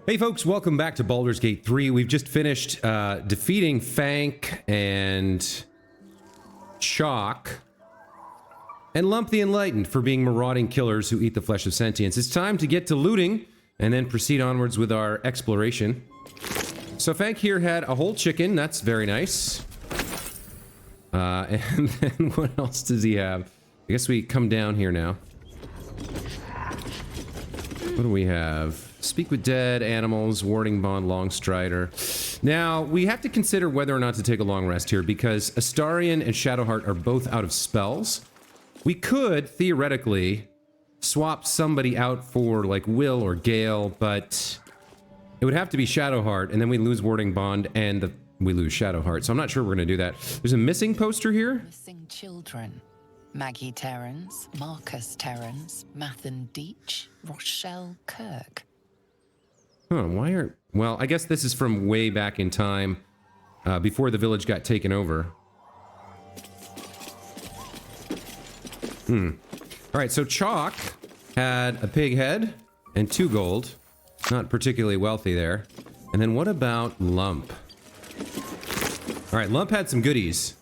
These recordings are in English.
Hey folks, welcome back to Baldur's Gate 3. We've just finished defeating Fank and Chalk and Lump the Enlightened for being marauding killers who eat the flesh of sentience. It's time to get to looting and then proceed onwards with our exploration. So Fank here had a whole chicken. That's very nice. And then what else does he have? I guess we come down here now. What do we have? Speak with dead, animals, warding bond, long strider. Now, we have to consider whether or not to take a long rest here because Astarion and Shadowheart are both out of spells. We could, theoretically, swap somebody out for, like, Wyll or Gale, but it would have to be Shadowheart, and then we lose warding bond, and we lose Shadowheart. So I'm not sure we're going to do that. There's a missing poster here. Missing children. Maggie Terrans, Marcus Terrans, Mathan Deach, Rochelle Kirk. Huh, why are... Well, I guess this is from way back in time, before the village got taken over. Alright, so Chalk had a pig head and 2 gold. Not particularly wealthy there. And then what about Lump? Alright, Lump had some goodies.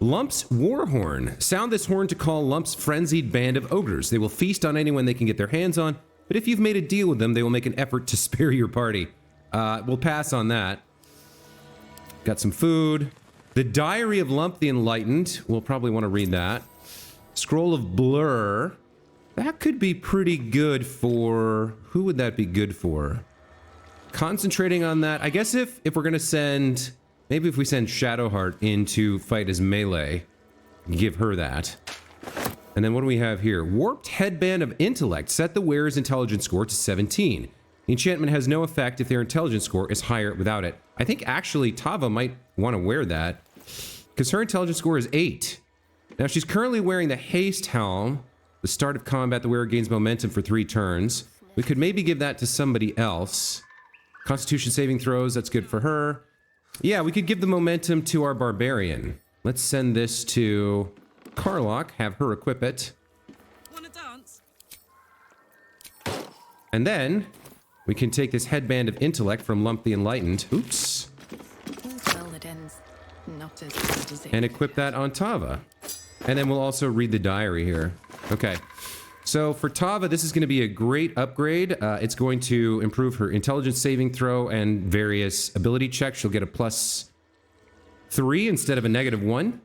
Lump's war horn. Sound this horn to call Lump's frenzied band of ogres. They will feast on anyone they can get their hands on, but if you've made a deal with them, they will make an effort to spare your party. We'll pass on that. Got some food. The Diary of Lump the Enlightened. We'll probably want to read that. Scroll of Blur. That could be pretty good for... Who would that be good for? Concentrating on that. I guess if we're going to send... Maybe if we send Shadowheart in to fight as melee, give her that. And then what do we have here? Warped Headband of Intellect. Set the wearer's intelligence score to 17. The enchantment has no effect if their intelligence score is higher without it. I think actually Tava might want to wear that because her intelligence score is 8. Now she's currently wearing the Haste Helm. The start of combat, the wearer gains momentum for 3 turns. We could maybe give that to somebody else. Constitution saving throws, that's good for her. Yeah, we could give the momentum to our barbarian. Let's send this to Karlach, have her equip it. Wanna dance? And then we can take this headband of intellect from Lump the Enlightened. Oops. Well, it ends not as good as it And equip that on Tava. And then we'll also read the diary here. Okay. So for Tava, this is going to be a great upgrade. It's going to improve her intelligence saving throw and various ability checks. She'll get a +3 instead of a -1.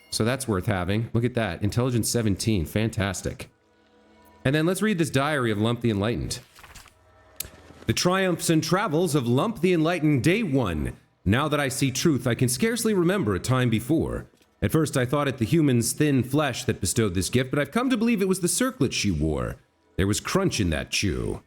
So that's worth having. Look at that. Intelligence 17. Fantastic. And then let's read this diary of Lump the Enlightened. The triumphs and travels of Lump the Enlightened, Day 1. Now that I see truth, I can scarcely remember a time before. At first, I thought it the human's thin flesh that bestowed this gift, but I've come to believe it was the circlet she wore. There was crunch in that chew.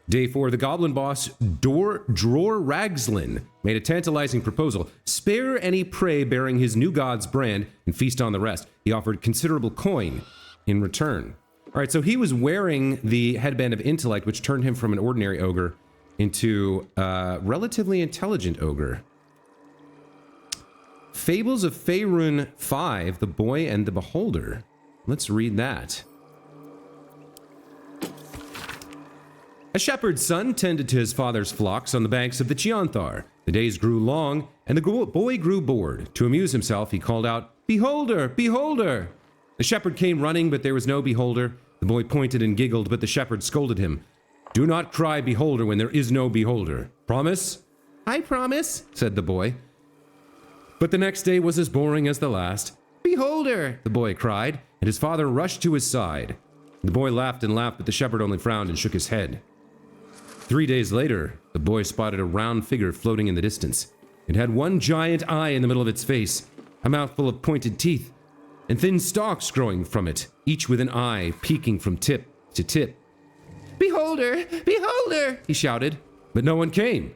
Day 4, the goblin boss, Dror Ragslin, made a tantalizing proposal. Spare any prey bearing his new god's brand and feast on the rest. He offered considerable coin in return. All right, so he was wearing the headband of intellect, which turned him from an ordinary ogre into a relatively intelligent ogre. Fables of Faerun 5, The Boy and the Beholder. Let's read that. A shepherd's son tended to his father's flocks on the banks of the Chianthar. The days grew long, and the boy grew bored. To amuse himself, he called out, "Beholder! Beholder!" The shepherd came running, but there was no beholder. The boy pointed and giggled, but the shepherd scolded him. "Do not cry beholder when there is no beholder. Promise?" "I promise," said the boy. But the next day was as boring as the last. "Beholder!" the boy cried, and his father rushed to his side. The boy laughed and laughed, but the shepherd only frowned and shook his head. 3 days later, the boy spotted a round figure floating in the distance. It had one giant eye in the middle of its face, a mouthful of pointed teeth, and thin stalks growing from it, each with an eye peeking from tip to tip. "Beholder! Beholder!" he shouted, but no one came.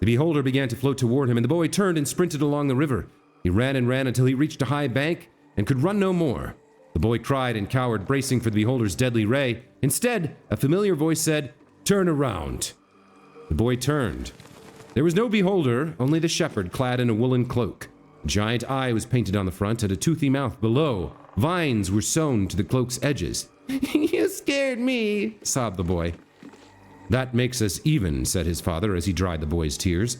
The beholder began to float toward him, and the boy turned and sprinted along the river. He ran and ran until he reached a high bank and could run no more. The boy cried and cowered, bracing for the beholder's deadly ray. Instead, a familiar voice said, "Turn around." The boy turned. There was no beholder, only the shepherd clad in a woolen cloak. A giant eye was painted on the front and a toothy mouth below. Vines were sewn to the cloak's edges. "You scared me," sobbed the boy. That makes us even, said his father as he dried the boy's tears.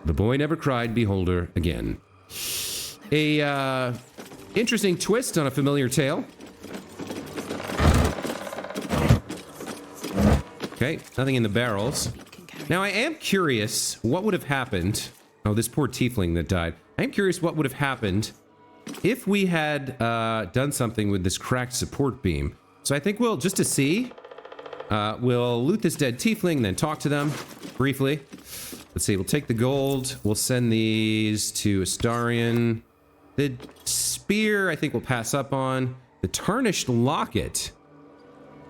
The boy never cried beholder again. A, interesting twist on a familiar tale. Okay, nothing in the barrels. Now, I am curious what would have happened. Oh, this poor tiefling that died. I am curious what would have happened if we had done something with this cracked support beam. So I think we'll, just to see, we'll loot this dead tiefling, then talk to them briefly. Let's see, we'll take the gold. We'll send these to Astarion. The spear, I think we'll pass up on. The tarnished locket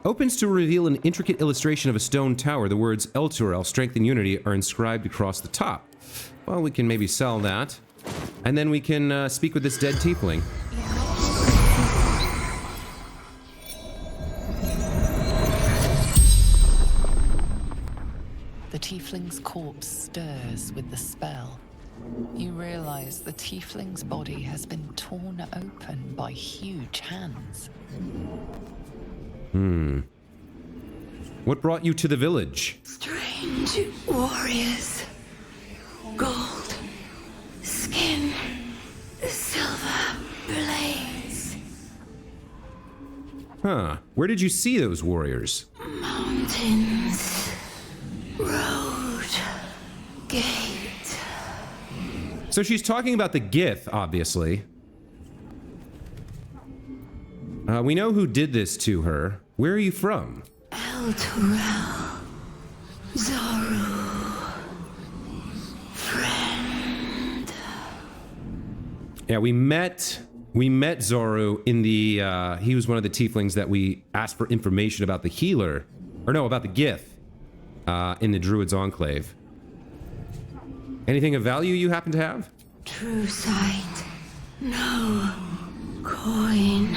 opens to reveal an intricate illustration of a stone tower. The words Elturel, strength and unity, are inscribed across the top. Well, we can maybe sell that. And then we can speak with this dead tiefling. The tiefling's corpse stirs with the spell. You realize the tiefling's body has been torn open by huge hands. What brought you to the village? Strange warriors. Gold. Skin. Silver blades. Huh. Where did you see those warriors? Mountains. Road. Gate. So she's talking about the Gith, obviously. We know who did this to her. Where are you from? Elturel. Zoru. Friend. Yeah, we met Zoru in the, he was one of the tieflings that we asked for information about the healer. Or no, about the Gith. In the Druid's Enclave. Anything of value you happen to have? True sight. No coin.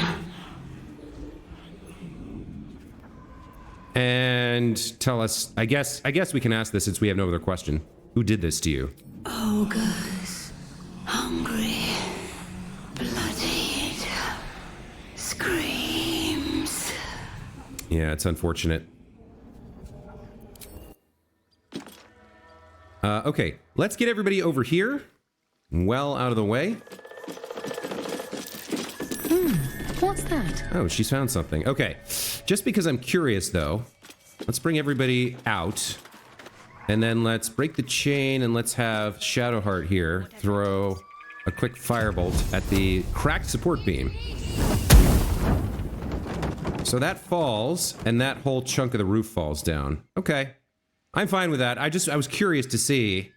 And tell us, I guess we can ask this since we have no other question. Who did this to you? Ogres. Hungry. Bloodied. Screams. Yeah, it's unfortunate. Okay, let's get everybody over here. Well out of the way. What's that? Oh, she's found something. Okay, just because I'm curious though, let's bring everybody out. And then let's break the chain and let's have Shadowheart here throw a quick firebolt at the cracked support beam. So that falls, and that whole chunk of the roof falls down. Okay. I'm fine with that. I was curious to see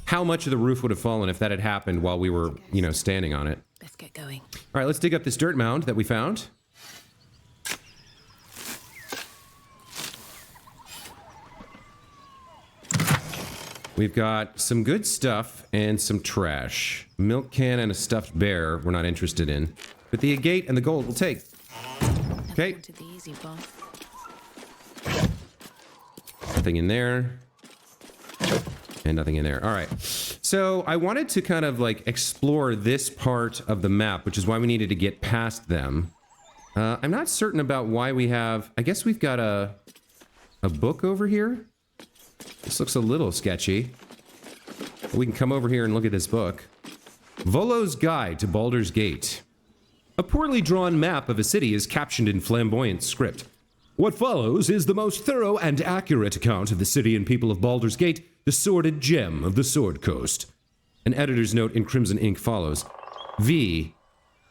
how much of the roof would have fallen if that had happened while we were, you know, standing on it. Let's get going. All right, let's dig up this dirt mound that we found. We've got some good stuff and some trash. Milk can and a stuffed bear we're not interested in. But the agate and the gold we'll take. Okay. Wanted the easy path. Nothing in there. And nothing in there. All right. So I wanted to kind of like explore this part of the map, which is why we needed to get past them. I'm not certain about why we have... I guess we've got a book over here. This looks a little sketchy. We can come over here and look at this book. Volo's Guide to Baldur's Gate. A poorly drawn map of a city is captioned in flamboyant script. What follows is the most thorough and accurate account of the city and people of Baldur's Gate, the sordid gem of the Sword Coast. An editor's note in crimson ink follows. V.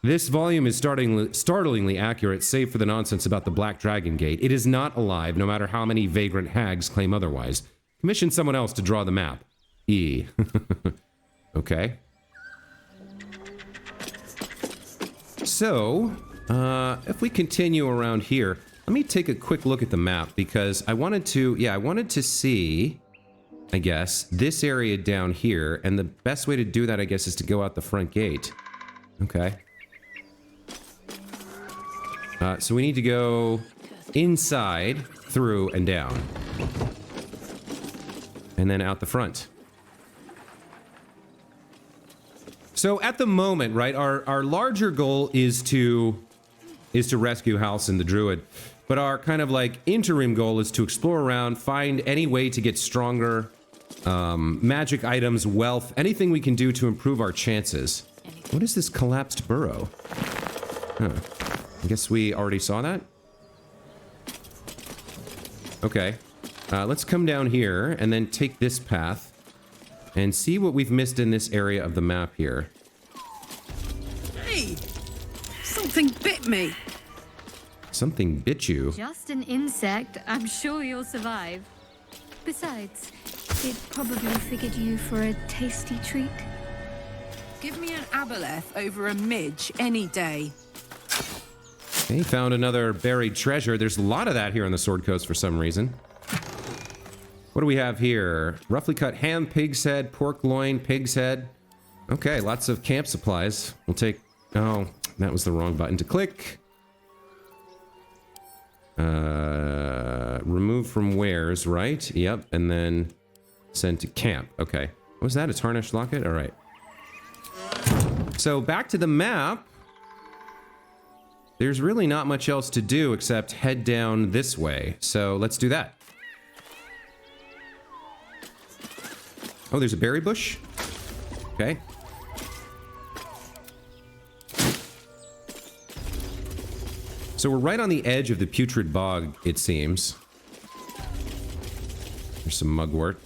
This volume is startlingly accurate, save for the nonsense about the Black Dragon Gate. It is not alive, no matter how many vagrant hags claim otherwise. Commission someone else to draw the map. E. Okay. So, if we continue around here, let me take a quick look at the map because I wanted to see, I guess, this area down here, and the best way to do that, I guess, is to go out the front gate. Okay. So we need to go inside, through, and down. And then out the front. So at the moment, right, our larger goal is to rescue Halsin the Druid. But our kind of like interim goal is to explore around, find any way to get stronger, magic items, wealth, anything we can do to improve our chances. What is this collapsed burrow? Huh. I guess we already saw that? Okay. Let's come down here and then take this path and see what we've missed in this area of the map here. Hey! Something bit me! Something bit you. Just an insect. I'm sure you'll survive. Besides, it probably figured you for a tasty treat. Give me an aboleth over a midge any day. Hey, found another buried treasure. There's a lot of that here on the Sword Coast for some reason. What do we have here? Roughly cut ham, pig's head, pork loin, pig's head. Okay, lots of camp supplies. We'll take... Oh, that was the wrong button to click. Remove from wares, right? Yep, and then send to camp. Okay. What was that? A tarnished locket? All right. So back to the map. There's really not much else to do except head down this way. So let's do that. Oh, there's a berry bush? Okay. So we're right on the edge of the putrid bog, it seems. There's some mugwort.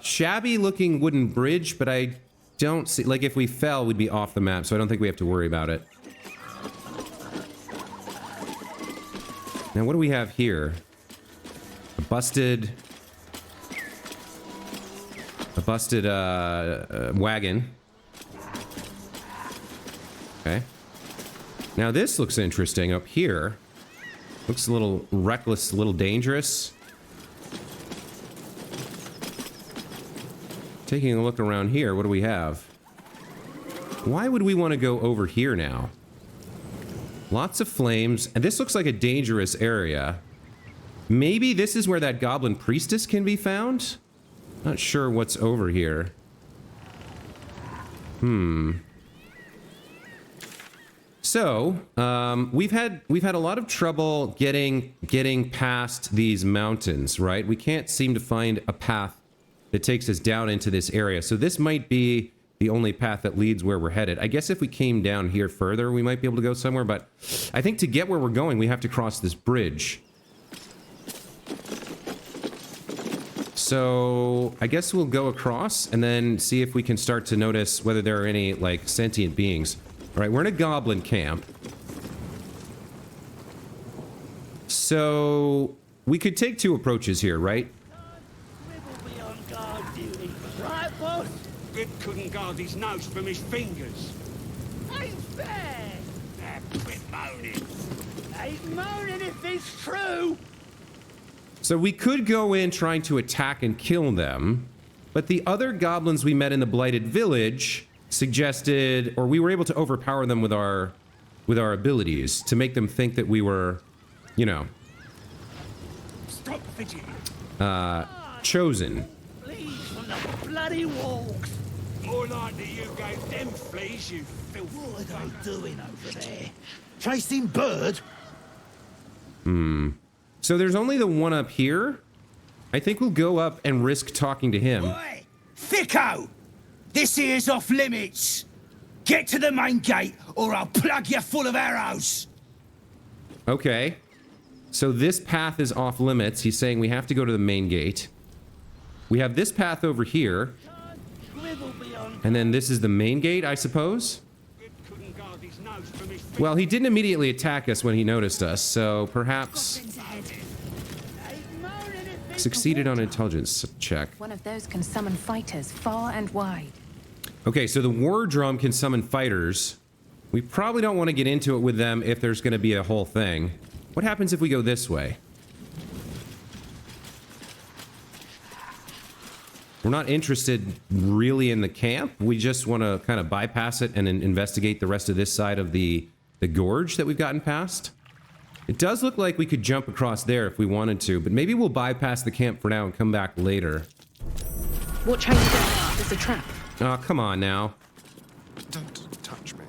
Shabby looking wooden bridge, but I don't see... Like, if we fell, we'd be off the map, so I don't think we have to worry about it. Now, what do we have here? A busted wagon. Okay. Now this looks interesting up here. Looks a little reckless, a little dangerous. Taking a look around here, what do we have? Why would we want to go over here now? Lots of flames, and this looks like a dangerous area. Maybe this is where that goblin priestess can be found? Not sure what's over here. So, we've had a lot of trouble getting past these mountains, right? We can't seem to find a path that takes us down into this area. So this might be the only path that leads where we're headed. I guess if we came down here further, we might be able to go somewhere, but I think to get where we're going, we have to cross this bridge. So I guess we'll go across and then see if we can start to notice whether there are any, like, sentient beings. All right, we're in a goblin camp. So we could take two approaches here, right? Wyll be on guard duty. Right, boss? Wyll couldn't guard his nose from his fingers. Ain't fair. Quit moaning. Ain't moaning if it's true. So we could go in trying to attack and kill them, but the other goblins we met in the Blighted Village suggested, or we were able to overpower them with our abilities to make them think that we were, you know, Stop fidgeting. chosen. Fleas from the bloody walks. More likely you gave them fleas, you filthy. What are they doing over there? Chasing bird? So there's only the one up here. I think we'll go up and risk talking to him. Oi! Thicko! This here's off limits. Get to the main gate, or I'll plug you full of arrows. Okay. So this path is off limits. He's saying we have to go to the main gate. We have this path over here. Wyll be on. And then this is the main gate, I suppose? Wyll couldn't guard his nose from his fingers. Well, he didn't immediately attack us when he noticed us, so perhaps Ain't moaning if it's succeeded on intelligence check. One of those can summon fighters far and wide. Okay, so the war drum can summon fighters. We probably don't want to get into it with them if there's going to be a whole thing. What happens if we go this way? We're not interested really in the camp. We just want to kind of bypass it and then investigate the rest of this side of the gorge that we've gotten past. It does look like we could jump across there if we wanted to, but maybe we'll bypass the camp for now and come back later. Watch how you go. There's a trap. Oh, come on now. Don't touch me.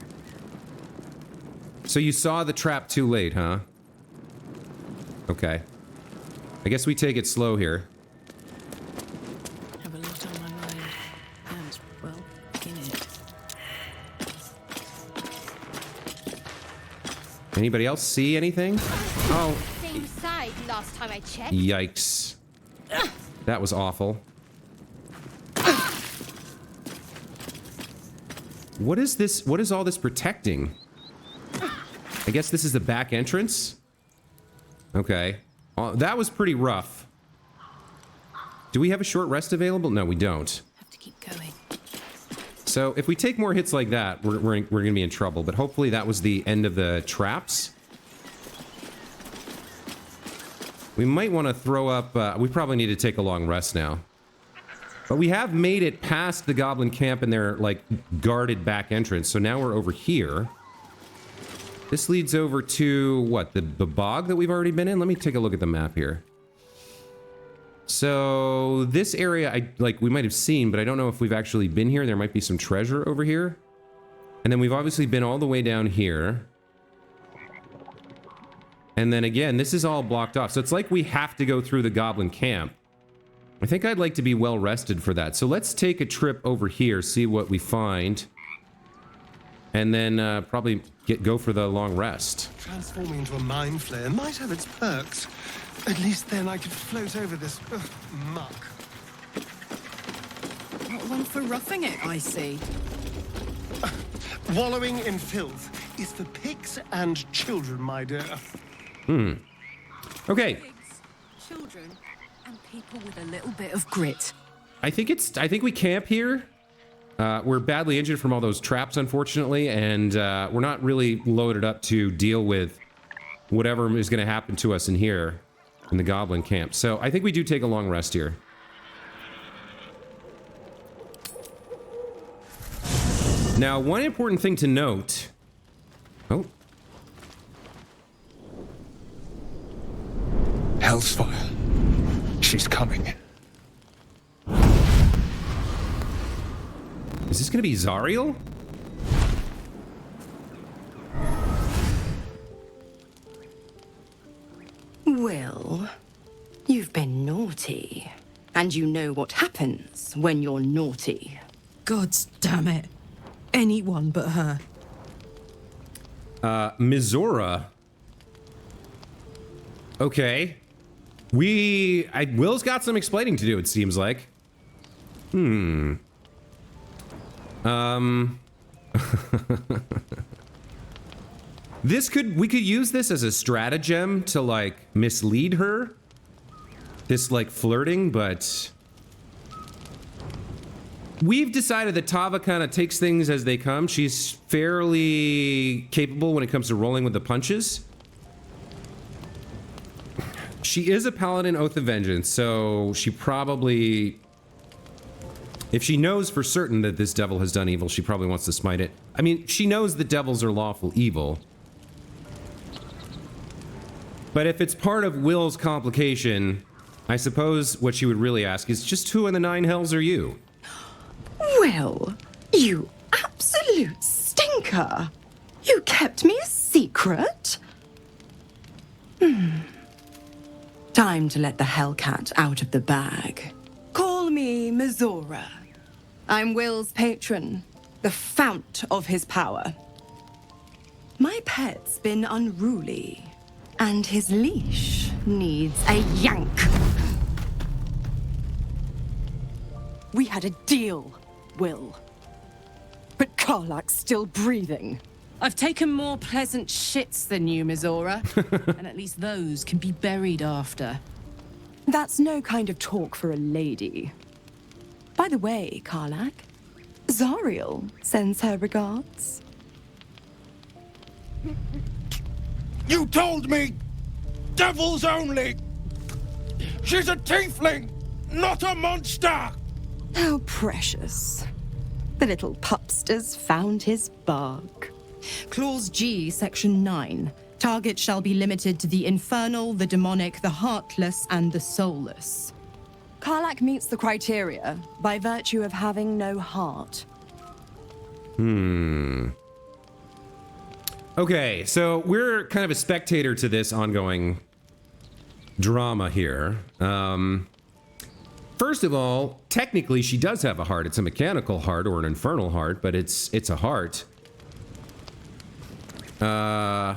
So you saw the trap too late, huh? Okay. I guess we take it slow here. Have a lot on my mind. And, well, in it. Anybody else see anything? Oh, Same side last time I checked. yikes. That was awful. What is this? What is all this protecting? I guess this is the back entrance? Okay. That was pretty rough. Do we have a short rest available? No, we don't. Have to keep going. So if we take more hits like that, we're going to be in trouble. But hopefully that was the end of the traps. We might want to throw up... we probably need to take a long rest now. But we have made it past the goblin camp and their, like, guarded back entrance. So now we're over here. This leads over to, what, the bog that we've already been in? Let me take a look at the map here. So this area, we might have seen, but I don't know if we've actually been here. There might be some treasure over here. And then we've obviously been all the way down here. And then again, this is all blocked off. So it's like we have to go through the goblin camp. I think I'd like to be well rested for that. So let's take a trip over here, see what we find. And then probably go for the long rest. Transforming into a mind flayer might have its perks. At least then I could float over this muck. Not one for roughing it, I see. Wallowing in filth is for pigs and children, my dear. Okay. Pigs, children, and people with a little bit of grit. I think we camp here. We're badly injured from all those traps, unfortunately, and we're not really loaded up to deal with whatever is going to happen to us in here in the goblin camp. So I think we do take a long rest here. Now, one important thing to note... Oh. Hellsfire. She's coming. Is this going to be Zariel? Wyll, you've been naughty. And you know what happens when you're naughty. Gods damn it. Anyone but her. Mizora. Okay. Will's got some explaining to do, it seems like. We could use this as a stratagem to, like, mislead her. This, like, flirting, but... We've decided that Tava kind of takes things as they come. She's fairly capable when it comes to rolling with the punches. She is a paladin Oath of Vengeance, so she probably... If she knows for certain that this devil has done evil, she probably wants to smite it. I mean, she knows that devils are lawful evil. But if it's part of Will's complication, I suppose what she would really ask is, just who in the nine hells are you? Wyll, you absolute stinker. You kept me a secret? Time to let the Hellcat out of the bag. Call me Mizora. I'm Will's patron, the fount of his power. My pet's been unruly, and his leash needs a yank. We had a deal, Wyll. But Karlach's still breathing. I've taken more pleasant shits than you, Mizora. And at least those can be buried after. That's no kind of talk for a lady. By the way, Karlach, Zariel sends her regards. You told me! Devils only! She's a tiefling, not a monster! How precious. The little pupster's found his bark. Clause G, Section 9. Target shall be limited to the infernal, the demonic, the heartless, and the soulless. Karlach meets the criteria by virtue of having no heart. Okay, so we're kind of a spectator to this ongoing drama here. First of all, technically she does have a heart. It's a mechanical heart or an infernal heart, but it's a heart. Yeah,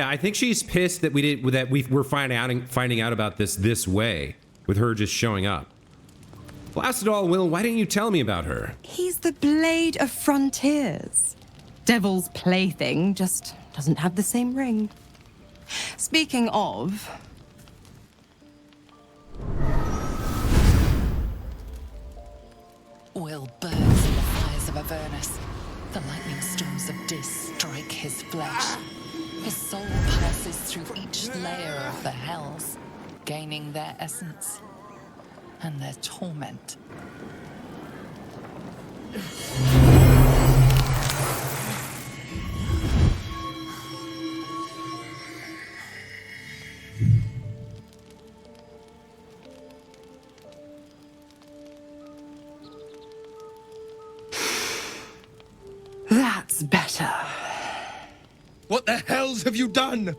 I think she's pissed that we're finding out about this way, with her just showing up. Blast it all, Wyll, why didn't you tell me about her? He's the Blade of Frontiers. Devil's plaything, just doesn't have the same ring. Speaking of... Wyll burns in the fires of Avernus. The lightning storms of Dis strike his flesh. His soul passes through each layer of the hells, gaining their essence and their torment. That's better. What the hells have you done?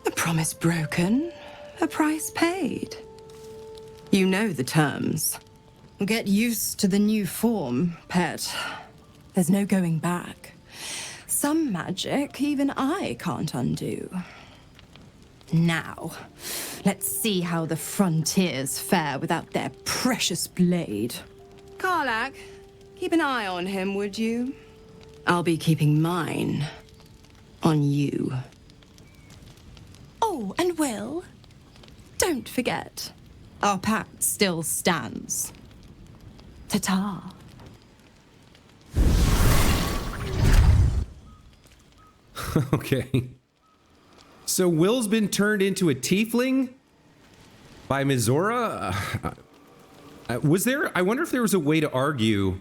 A promise broken, a price paid. You know the terms. Get used to the new form, pet. There's no going back. Some magic even I can't undo. Now, let's see how the frontiers fare without their precious blade. Karlach, keep an eye on him, would you? I'll be keeping mine on you. Oh, and Wyll, don't forget, our pact still stands. Ta-ta. Okay. So Wyll's been turned into a tiefling by Mizora? Was there... I wonder if there was a way to argue...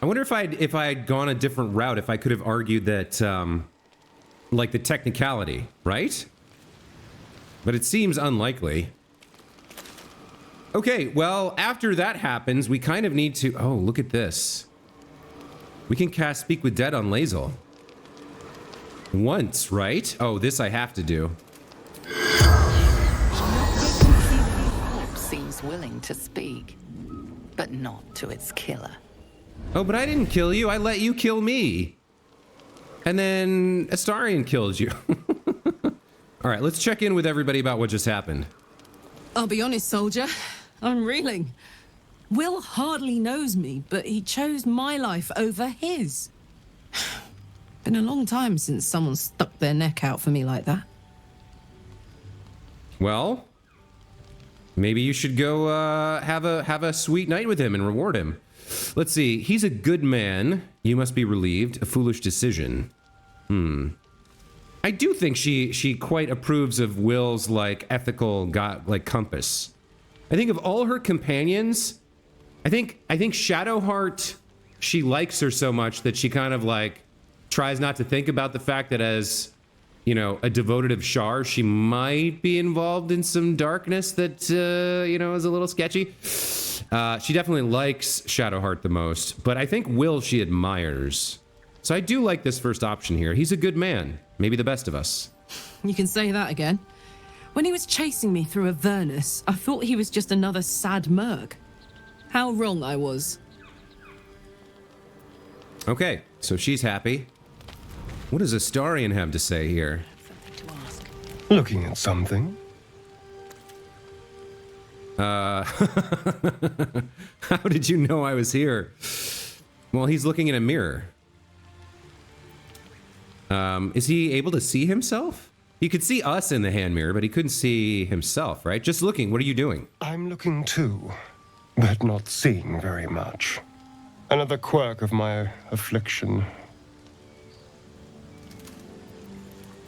I wonder if I'd gone a different route, if I could have argued that, like the technicality, right? But it seems unlikely. Okay, well, after that happens, we kind of need to... Oh, look at this. We can cast Speak with Dead on Lae'zel. Once, right? Oh, this I have to do. Seems willing to speak, but not to its killer. Oh, but I didn't kill you. I let you kill me. And then Astarion killed you. All right, let's check in with everybody about what just happened. I'll be honest, soldier. I'm reeling. Wyll hardly knows me, but he chose my life over his. Been a long time since someone stuck their neck out for me like that. Well, maybe you should go have a sweet night with him and reward him. Let's see. He's a good man. You must be relieved. A foolish decision. I do think she quite approves of Wyll's like ethical compass. I think of all her companions, I think Shadowheart, she likes her so much that she kind of like tries not to think about the fact that as, you know, a devoted of Shar, she might be involved in some darkness that, you know, is a little sketchy. She definitely likes Shadowheart the most, but I think Wyll she admires. So I do like this first option here. He's a good man, maybe the best of us. You can say that again. When he was chasing me through Avernus, I thought he was just another sad merc. How wrong I was. Okay, so she's happy. What does Astarion have to say here? Looking at something. How did you know I was here? Well, he's looking in a mirror. Is he able to see himself? He could see us in the hand mirror, but he couldn't see himself, right? Just looking. What are you doing? I'm looking too, but not seeing very much. Another quirk of my affliction.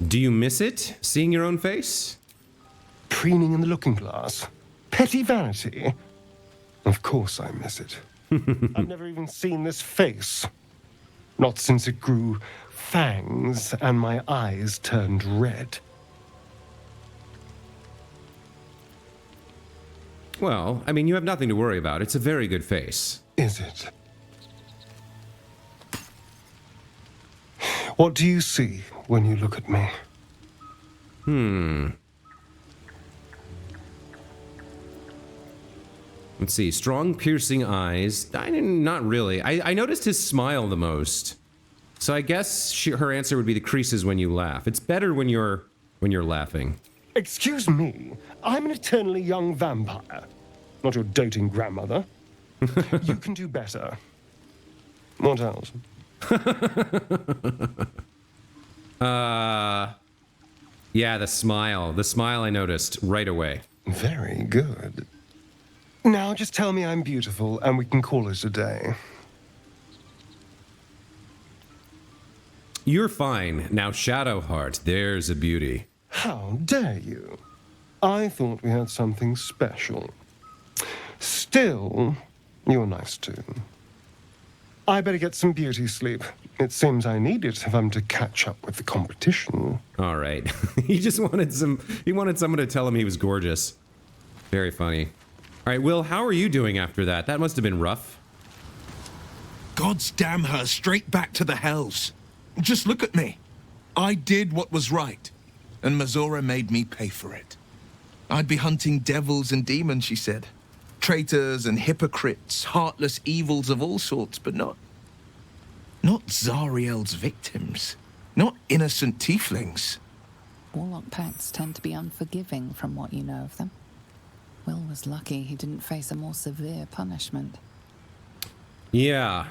Do you miss it, seeing your own face? Preening in the looking glass. Petty vanity. Of course I miss it. I've never even seen this face. Not since it grew fangs and my eyes turned red. Well, I mean, you have nothing to worry about. It's a very good face. Is it? What do you see when you look at me? Let's see. Strong, piercing eyes. Not really. I noticed his smile the most. So I guess her answer would be the creases when you laugh. It's better when you're laughing. Excuse me, I'm an eternally young vampire, not your doting grandmother. You can do better. What else? Yeah, the smile. The smile I noticed right away. Very good. Now just tell me I'm beautiful and we can call it a day. You're fine. Now, Shadowheart, there's a beauty. How dare you? I thought we had something special. Still, you're nice too. I better get some beauty sleep. It seems I need it if I'm to catch up with the competition. All right. He wanted someone to tell him he was gorgeous. Very funny. All right, Wyll, how are you doing after that? That must have been rough. God's damn her, straight back to the hells. Just look at me. I did what was right, and Mizora made me pay for it. I'd be hunting devils and demons, she said. Traitors and hypocrites, heartless evils of all sorts, but not Zariel's victims. Not innocent tieflings. Warlock pacts tend to be unforgiving from what you know of them. Wyll was lucky he didn't face a more severe punishment. Yeah.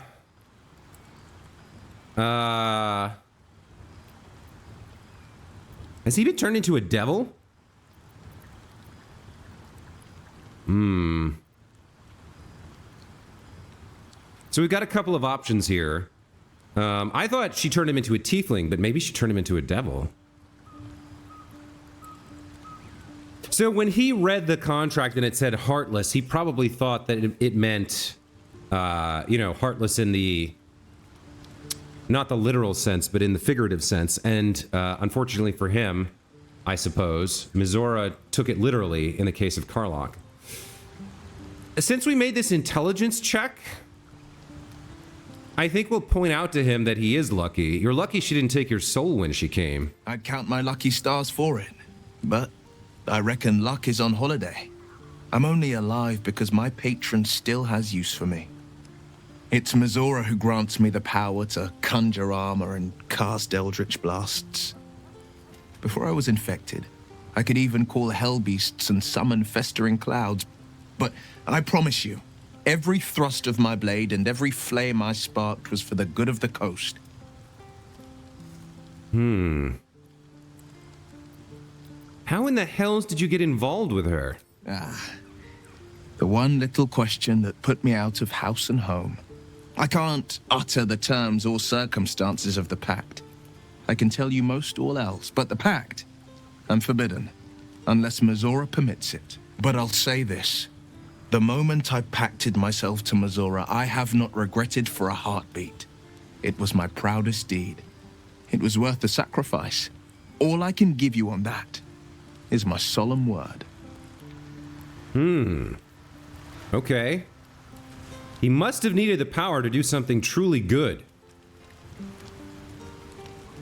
Has he been turned into a devil? So we've got a couple of options here. I thought she turned him into a tiefling, but maybe she turned him into a devil. So when he read the contract and it said heartless, he probably thought that it meant, heartless in the, not the literal sense, but in the figurative sense. And unfortunately for him, I suppose, Mizora took it literally in the case of Karlach. Since we made this intelligence check, I think we'll point out to him that he is lucky. You're lucky she didn't take your soul when she came. I'd count my lucky stars for it, but I reckon luck is on holiday. I'm only alive because my patron still has use for me. It's Mizora who grants me the power to conjure armor and cast eldritch blasts. Before I was infected, I could even call hell beasts and summon festering clouds. But I promise you, every thrust of my blade and every flame I sparked was for the good of the coast. How in the hells did you get involved with her? The one little question that put me out of house and home. I can't utter the terms or circumstances of the pact. I can tell you most all else, but the pact, I'm forbidden, unless Mizora permits it. But I'll say this. The moment I pacted myself to Mizora, I have not regretted for a heartbeat. It was my proudest deed. It was worth the sacrifice. All I can give you on that is my solemn word. Okay. He must have needed the power to do something truly good.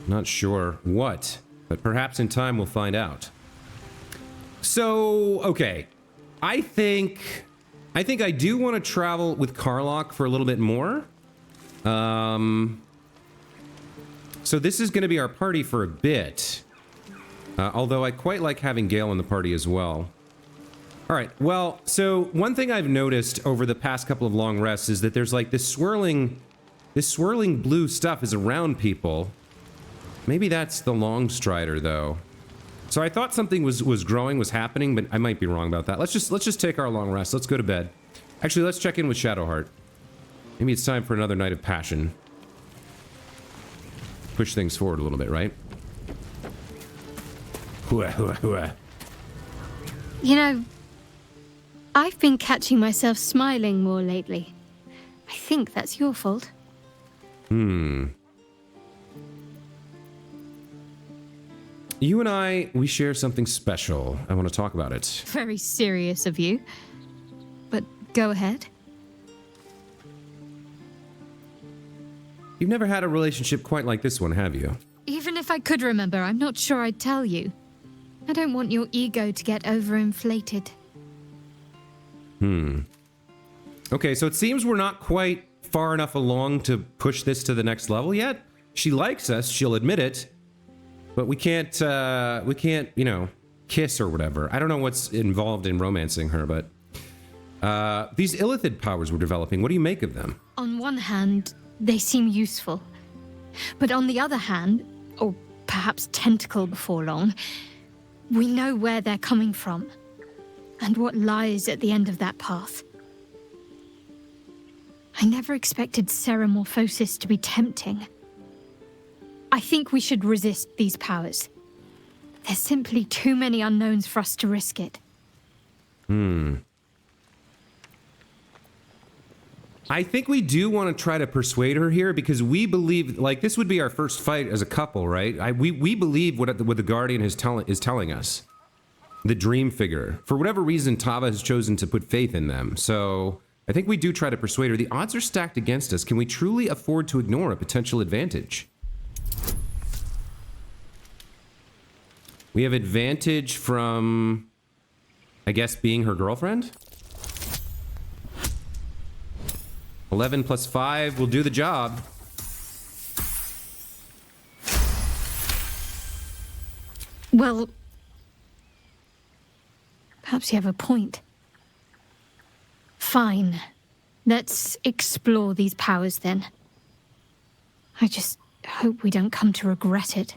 Not sure what, but perhaps in time we'll find out. So, okay. I think I do want to travel with Karlach for a little bit more. So this is going to be our party for a bit. Although I quite like having Gale in the party as well. All right, well, so one thing I've noticed over the past couple of long rests is that there's like this swirling blue stuff is around people. Maybe that's the Long Strider, though. So I thought something was growing, was happening, but I might be wrong about that. Let's just take our long rest. Let's go to bed. Actually, let's check in with Shadowheart. Maybe it's time for another night of passion. Push things forward a little bit, right? You know, I've been catching myself smiling more lately. I think that's your fault. You and I, we share something special. I want to talk about it. Very serious of you. Go ahead. You've never had a relationship quite like this one, have you? Even if I could remember, I'm not sure I'd tell you. I don't want your ego to get overinflated. Okay, so it seems we're not quite far enough along to push this to the next level yet. She likes us, she'll admit it, but we can't, you know, kiss or whatever. I don't know what's involved in romancing her, but these illithid powers we're developing, what do you make of them? On one hand, they seem useful. But on the other hand, or perhaps tentacle before long, we know where they're coming from and what lies at the end of that path. I never expected ceremorphosis to be tempting. I think we should resist these powers. There's simply too many unknowns for us to risk it. I think we do want to try to persuade her here because we believe, like, this would be our first fight as a couple, right? We believe what the Guardian is telling us. The dream figure. For whatever reason, Tava has chosen to put faith in them. So I think we do try to persuade her. The odds are stacked against us. Can we truly afford to ignore a potential advantage? We have advantage from, I guess, being her girlfriend? 11 plus 5 will do the job. Well, perhaps you have a point. Fine. Let's explore these powers then. I just hope we don't come to regret it.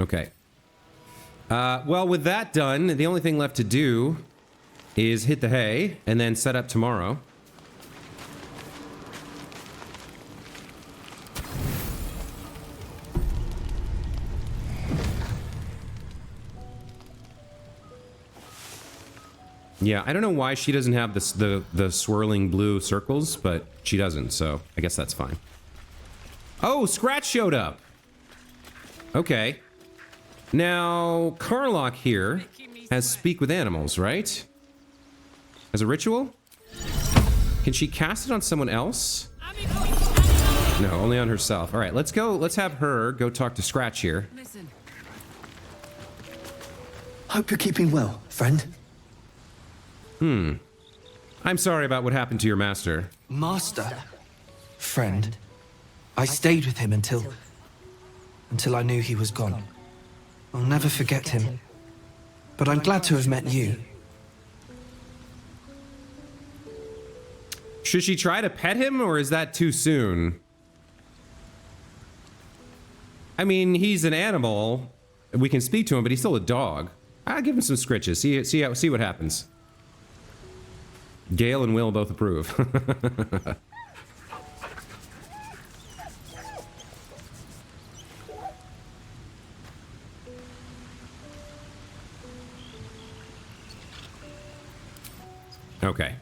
Okay. Well, with that done, the only thing left to do is hit the hay and then set up tomorrow. Yeah, I don't know why she doesn't have the swirling blue circles, but she doesn't, so I guess that's fine. Oh, Scratch showed up. Okay. Now, Karlach here has Speak with Animals, right? As a ritual? Can she cast it on someone else? No, only on herself. All right, let's go. Let's have her go talk to Scratch here. Listen. Hope you're keeping well, friend. I'm sorry about what happened to your master. Master? Friend? I stayed with him until I knew he was gone. I'll never forget him. But I'm glad to have met you. Should she try to pet him, or is that too soon? I mean, he's an animal. We can speak to him, but he's still a dog. I'll give him some scritches. See what happens. Gale and Wyll both approve. Okay.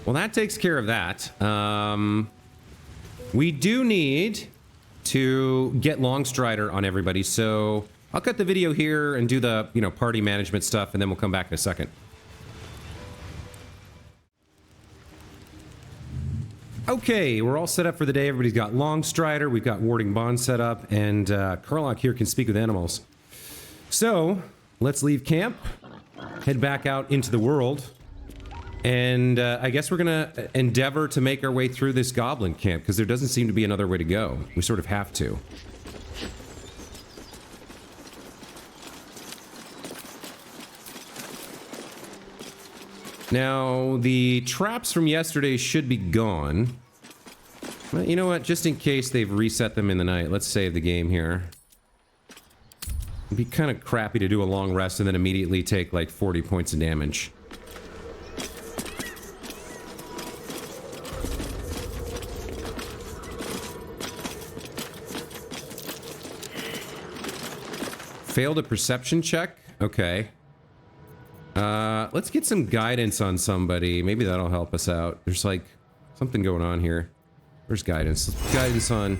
Well, that takes care of that. We do need to get Longstrider on everybody, so I'll cut the video here and do the, you know, party management stuff, and then we'll come back in a second. Okay, we're all set up for the day. Everybody's got Longstrider, we've got Warding Bond set up, and Karlach here can speak with animals. So, let's leave camp, head back out into the world, and I guess we're gonna endeavor to make our way through this goblin camp, because there doesn't seem to be another way to go. We sort of have to. Now, the traps from yesterday should be gone. But you know what? Just in case they've reset them in the night, let's save the game here. It'd be kind of crappy to do a long rest and then immediately take like 40 points of damage. Failed a perception check? Okay. Let's get some guidance on somebody. Maybe that'll help us out. There's like something going on here. Where's guidance? Let's put guidance on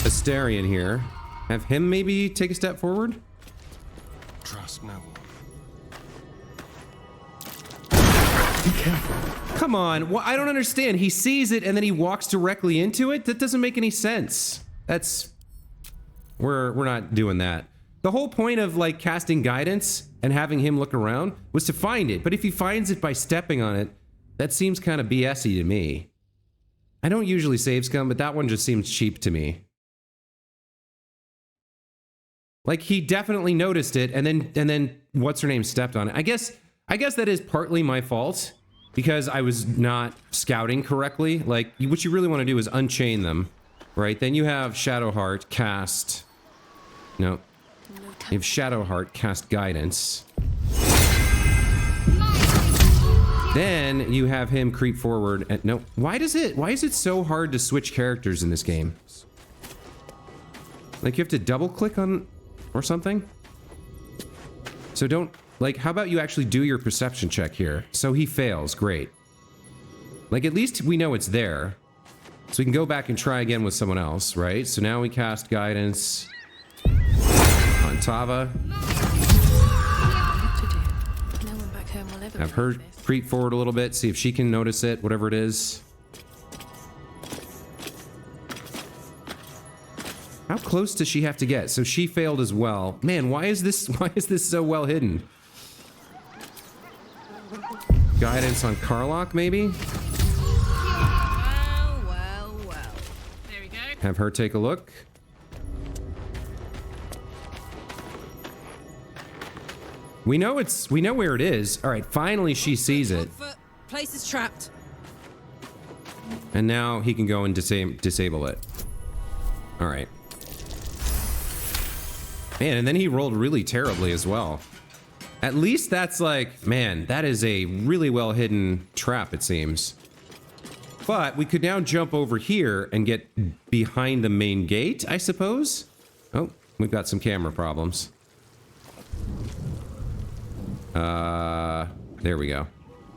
Astarion here. Have him maybe take a step forward? Trust no one. Be careful. Come on. Well, I don't understand. He sees it and then he walks directly into it? That doesn't make any sense. That's... We're not doing that. The whole point of, like, casting guidance and having him look around was to find it. But if he finds it by stepping on it, that seems kind of BS-y to me. I don't usually save scum, but that one just seems cheap to me. Like, he definitely noticed it, and then what's her name stepped on it. I guess that is partly my fault, because I was not scouting correctly. Like, what you really want to do is unchain them, right? Then you have Shadowheart cast... No. You have Shadowheart cast guidance. Then you have him creep forward and... No. Why is it so hard to switch characters in this game? Like, you have to double click on... or something? So don't... Like, how about you actually do your perception check here? So he fails. Great. Like, at least we know it's there. So we can go back and try again with someone else, right? So now we cast guidance on Tava. Have her creep forward a little bit, see if she can notice it, whatever it is. How close does she have to get? So she failed as well. Man, why is this so well hidden? Guidance on Karlach, maybe? Well. There we go. Have her take a look. We know where it is. All right, finally she sees it. Place is trapped. And now he can go and disable it. All right. Man, and then he rolled really terribly as well. At least that's like, man, that is a really well hidden trap, it seems. But we could now jump over here and get behind the main gate, I suppose. Oh, we've got some camera problems. There we go.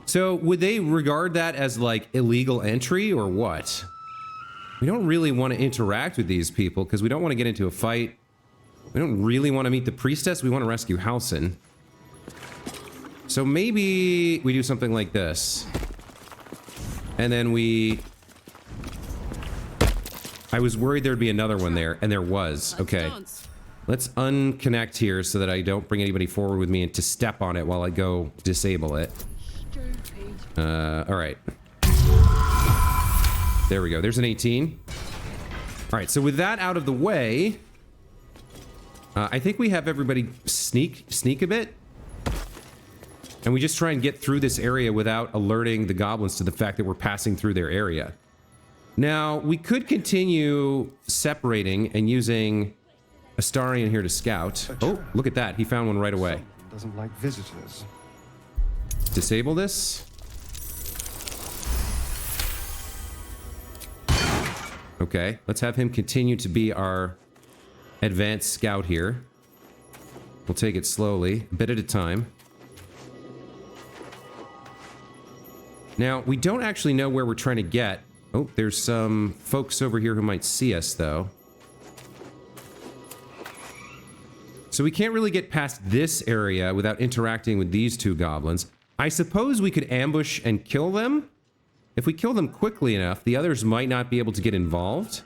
So would they regard that as like illegal entry or what? We don't really want to interact with these people because we don't want to get into a fight. We don't really want to meet the priestess. We want to rescue Halsin. So maybe we do something like this. And then I was worried there'd be another one there, and there was. Okay. Let's unconnect here so that I don't bring anybody forward with me and to step on it while I go disable it. All right. There we go. There's an 18. All right, so with that out of the way, I think we have everybody sneak a bit. And we just try and get through this area without alerting the goblins to the fact that we're passing through their area. Now, we could continue separating and using Astarion here to scout. Oh, look at that. He found one right away. Doesn't like visitors. Disable this. Okay, let's have him continue to be our advanced scout here. We'll take it slowly, a bit at a time. Now, we don't actually know where we're trying to get. Oh, there's some folks over here who might see us, though. So we can't really get past this area without interacting with these two goblins. I suppose we could ambush and kill them. If we kill them quickly enough, the others might not be able to get involved.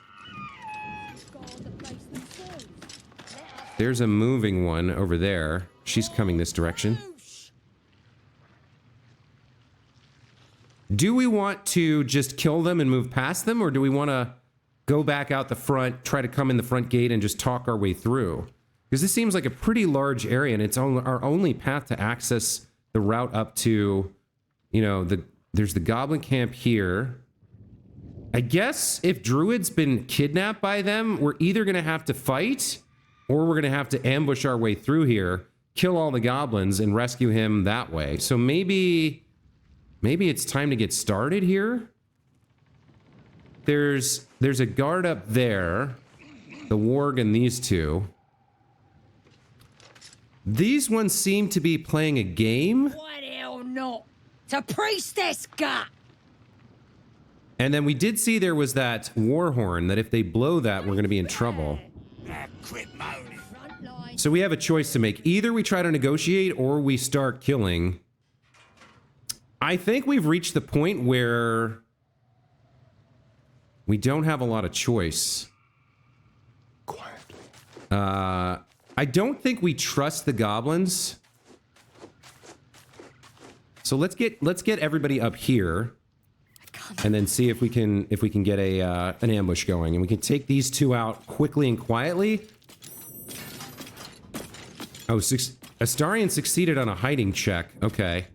There's a moving one over there. She's coming this direction. Do we want to just kill them and move past them, or do we want to go back out the front, try to come in the front gate and just talk our way through? Because this seems like a pretty large area, and it's our only path to access the route up to, you know, there's the goblin camp here. I guess if Druid's been kidnapped by them, we're either going to have to fight, or we're going to have to ambush our way through here, kill all the goblins, and rescue him that way. So maybe it's time to get started here. There's a guard up there, the warg and these two. These ones seem to be playing a game. What hell not? It's a priestess got. And then we did see there was that war horn that if they blow that, we're going to be in trouble. So we have a choice to make. Either we try to negotiate or we start killing. I think we've reached the point where we don't have a lot of choice. Quietly. I don't think we trust the goblins. So let's get everybody up here, and then see if we can get an ambush going, and we can take these two out quickly and quietly. Oh, Astarion succeeded on a hiding check. Okay,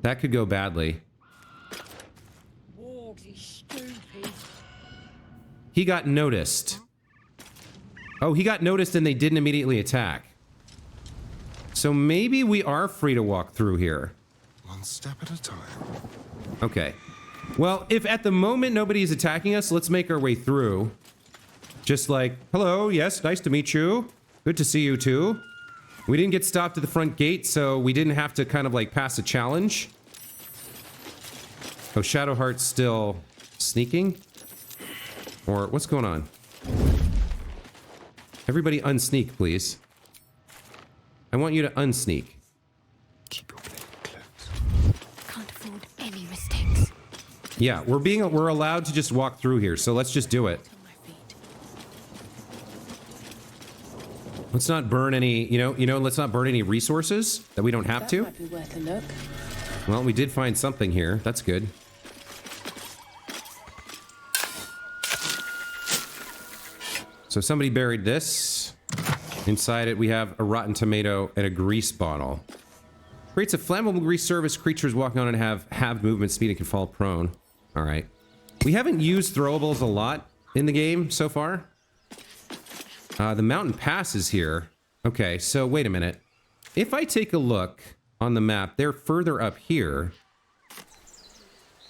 that could go badly. He got noticed. Oh, he got noticed and they didn't immediately attack. So maybe we are free to walk through here. One step at a time. Okay. Well, if at the moment nobody's attacking us, let's make our way through. Just like, hello, yes, nice to meet you. Good to see you too. We didn't get stopped at the front gate, so we didn't have to kind of like pass a challenge. Oh, Shadowheart's still sneaking? Or what's going on? Everybody unsneak, please. I want you to unsneak. Keep your blade close. Can't afford any mistakes. Yeah, we're allowed to just walk through here, so let's just do it. Let's not burn any, let's not burn any resources that we don't have to. Might be worth a look. Well, we did find something here. That's good. So somebody buried this. Inside it, we have a rotten tomato and a grease bottle. Creates a flammable grease surface. Creatures walking on it have movement speed and can fall prone. All right. We haven't used throwables a lot in the game so far. The mountain pass is here. Okay, so wait a minute. If I take a look on the map, they're further up here.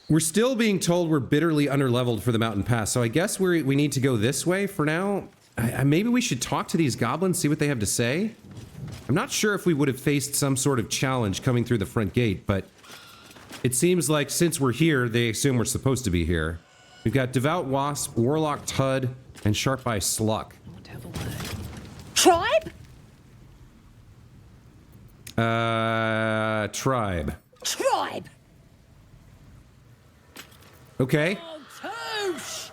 We're still being told we're bitterly underleveled for the mountain pass, so I guess we need to go this way for now. Maybe we should talk to these goblins, see what they have to say. I'm not sure if we would have faced some sort of challenge coming through the front gate, but it seems like since we're here, they assume we're supposed to be here. We've got Devout Wasp, Warlock Tud, and Sharp Eye Sluck. Tribe? Tribe. Tribe! Okay. Touche!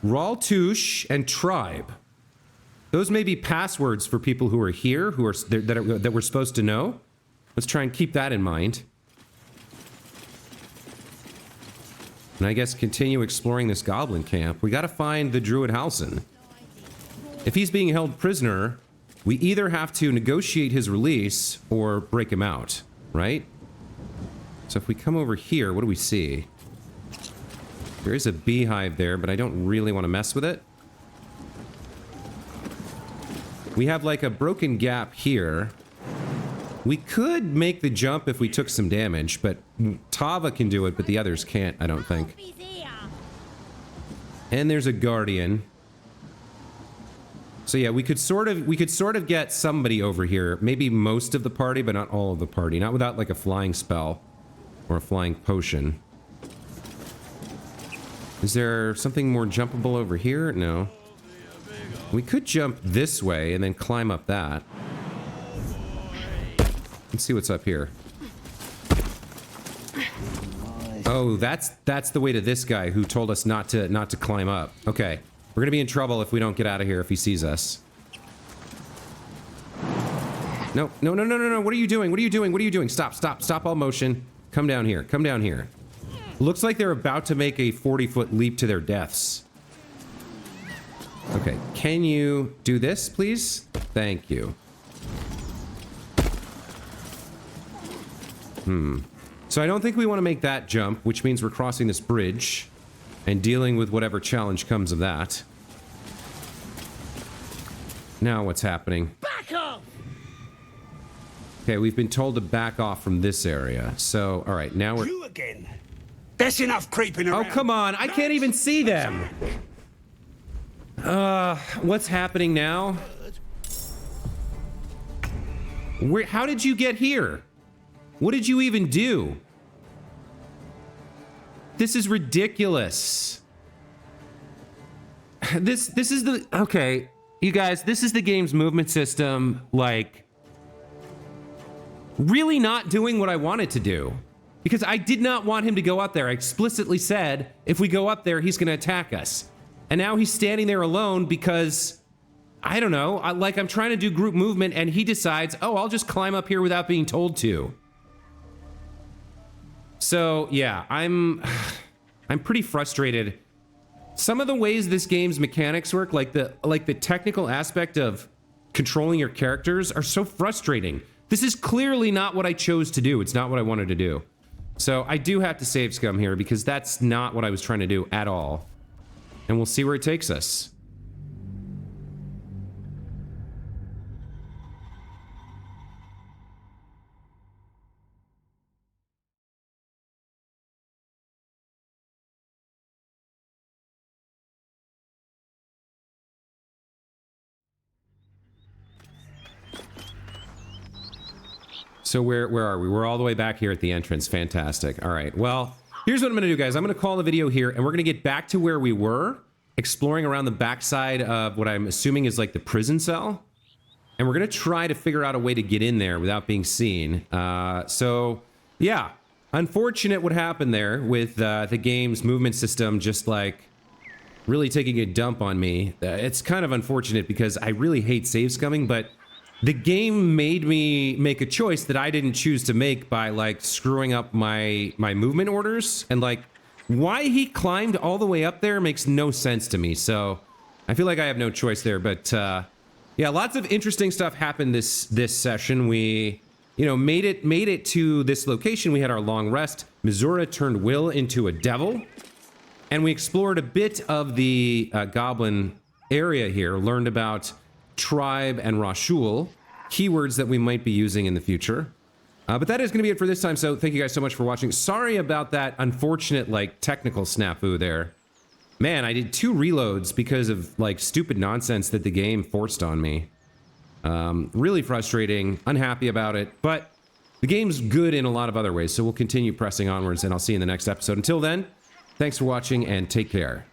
Raltouche and Tribe. Those may be passwords for people who are here, that we're supposed to know. Let's try and keep that in mind. And I guess continue exploring this goblin camp. We gotta find the Druid Halsin. If he's being held prisoner, we either have to negotiate his release or break him out, right? So if we come over here, what do we see? There is a beehive there, but I don't really want to mess with it. We have like a broken gap here. We could make the jump if we took some damage, but Tava can do it, but the others can't, I don't think. And there's a guardian. So yeah, we could sort of get somebody over here. Maybe most of the party, but not all of the party. Not without like a flying spell or a flying potion. Is there something more jumpable over here? No. We could jump this way and then climb up that. Let's see what's up here. Oh, that's the way to this guy who told us not to climb up. Okay. We're gonna be in trouble if we don't get out of here if he sees us. No. What are you doing? What are you doing? What are you doing? Stop all motion. Come down here. Come down here. Looks like they're about to make a 40-foot leap to their deaths. Okay, can you do this, please? Thank you. So I don't think we want to make that jump, which means we're crossing this bridge and dealing with whatever challenge comes of that. Now what's happening? Back off! Okay, we've been told to back off from this area. So, all right, now we're... You again? That's enough creeping around. Oh, come on. I can't even see them. What's happening now? How did you get here? What did you even do? This is ridiculous. This is the... Okay, you guys, this is the game's movement system, like... really not doing what I wanted to do. Because I did not want him to go up there. I explicitly said, if we go up there, he's going to attack us. And now he's standing there alone because, I don't know, I'm trying to do group movement and he decides, oh, I'll just climb up here without being told to. So, yeah, I'm pretty frustrated. Some of the ways this game's mechanics work, like the technical aspect of controlling your characters, are so frustrating. This is clearly not what I chose to do. It's not what I wanted to do. So I do have to save scum here because that's not what I was trying to do at all. And we'll see where it takes us. So where are we? We're all the way back here at the entrance. Fantastic. All right. Well, here's what I'm going to do, guys. I'm going to call the video here, and we're going to get back to where we were, exploring around the backside of what I'm assuming is like the prison cell. And we're going to try to figure out a way to get in there without being seen. So, yeah. Unfortunate what happened there with the game's movement system just like really taking a dump on me. It's kind of unfortunate because I really hate save scumming, but the game made me make a choice that I didn't choose to make by like screwing up my movement orders, and like why he climbed all the way up there makes no sense to me. So I feel like I have no choice there, but yeah, lots of interesting stuff happened this session. We, you know, made it to this location. We had our long rest. Missoura turned Wyll into a devil, and we explored a bit of the goblin area here, learned about tribe and Rashul, keywords that we might be using in the future. But that is going to be it for this time, so thank you guys so much for watching. Sorry about that unfortunate, like, technical snafu there. Man, I did 2 reloads because of, like, stupid nonsense that the game forced on me. Really frustrating, unhappy about it, but the game's good in a lot of other ways, so we'll continue pressing onwards, and I'll see you in the next episode. Until then, thanks for watching, and take care.